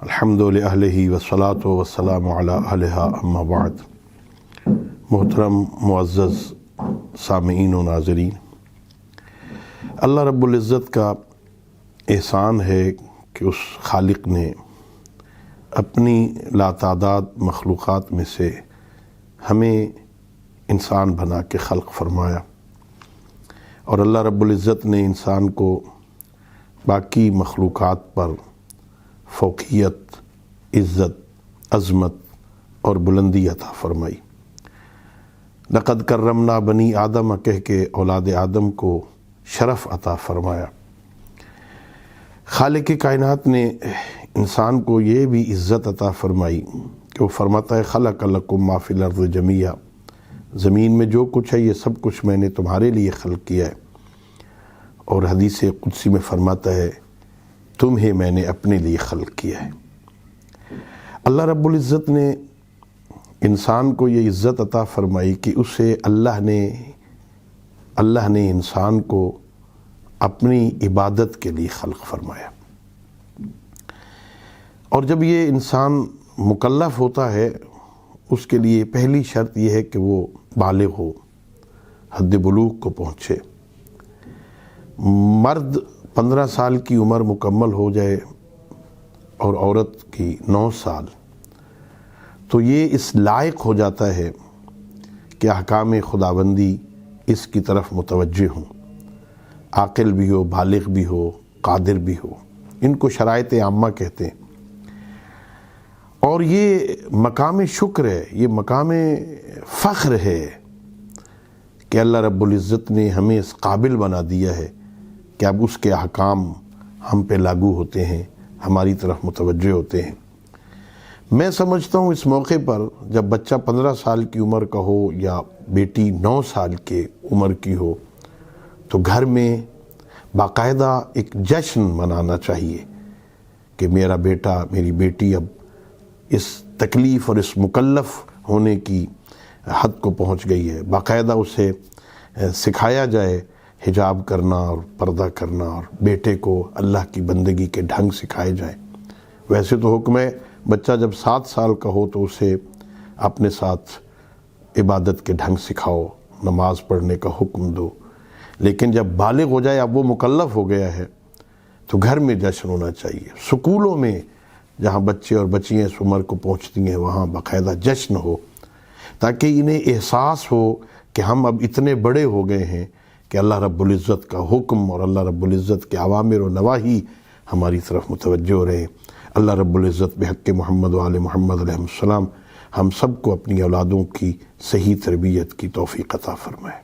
الحمد للہ والصلاۃ والسلام علی اہلہا اما بعد۔ محترم معزز سامعین و ناظرین، اللہ رب العزت کا احسان ہے کہ اس خالق نے اپنی لاتعداد مخلوقات میں سے ہمیں انسان بنا کے خلق فرمایا، اور اللہ رب العزت نے انسان کو باقی مخلوقات پر فوقیت، عزت، عظمت اور بلندی عطا فرمائی۔ لقد کرمنا بنی آدم کہہ کے اولاد آدم کو شرف عطا فرمایا۔ خالق کائنات نے انسان کو یہ بھی عزت عطا فرمائی کہ وہ فرماتا ہے خلق لکم ما فی الارض جمیعا، زمین میں جو کچھ ہے یہ سب کچھ میں نے تمہارے لیے خلق کیا ہے، اور حدیث قدسی میں فرماتا ہے تمہیں میں نے اپنے لیے خلق کیا ہے۔ اللہ رب العزت نے انسان کو یہ عزت عطا فرمائی کہ اسے اللہ نے انسان کو اپنی عبادت کے لیے خلق فرمایا، اور جب یہ انسان مکلف ہوتا ہے اس کے لیے پہلی شرط یہ ہے کہ وہ بالغ ہو، حد بلوغ کو پہنچے۔ مرد 15 سال کی عمر مکمل ہو جائے اور عورت کی 9 سال، تو یہ اس لائق ہو جاتا ہے کہ احکام خداوندی اس کی طرف متوجہ ہوں، عاقل بھی ہو، بالغ بھی ہو، قادر بھی ہو۔ ان کو شرائط عامہ کہتے ہیں، اور یہ مقام شکر ہے، یہ مقام فخر ہے کہ اللہ رب العزت نے ہمیں اس قابل بنا دیا ہے کہ اب اس کے احکام ہم پہ لاگو ہوتے ہیں، ہماری طرف متوجہ ہوتے ہیں۔ میں سمجھتا ہوں اس موقع پر جب بچہ 15 سال کی عمر کا ہو یا بیٹی 9 سال کے عمر کی ہو، تو گھر میں باقاعدہ ایک جشن منانا چاہیے کہ میرا بیٹا، میری بیٹی اب اس تکلیف اور اس مکلف ہونے کی حد کو پہنچ گئی ہے۔ باقاعدہ اسے سکھایا جائے حجاب کرنا اور پردہ کرنا، اور بیٹے کو اللہ کی بندگی کے ڈھنگ سکھائے جائیں۔ ویسے تو حکم ہے بچہ جب 7 سال کا ہو تو اسے اپنے ساتھ عبادت کے ڈھنگ سکھاؤ، نماز پڑھنے کا حکم دو، لیکن جب بالغ ہو جائے، اب وہ مکلف ہو گیا ہے، تو گھر میں جشن ہونا چاہیے۔ سکولوں میں جہاں بچے اور بچیاں اس عمر کو پہنچتی ہیں وہاں باقاعدہ جشن ہو، تاکہ انہیں احساس ہو کہ ہم اب اتنے بڑے ہو گئے ہیں کہ اللہ رب العزت کا حکم اور اللہ رب العزت کے اوامر و نواہی ہماری طرف متوجہ ہو رہے ہیں۔ اللہ رب العزت بحق محمد و آل محمد علیہ السلام ہم سب کو اپنی اولادوں کی صحیح تربیت کی توفیق عطا فرمائے۔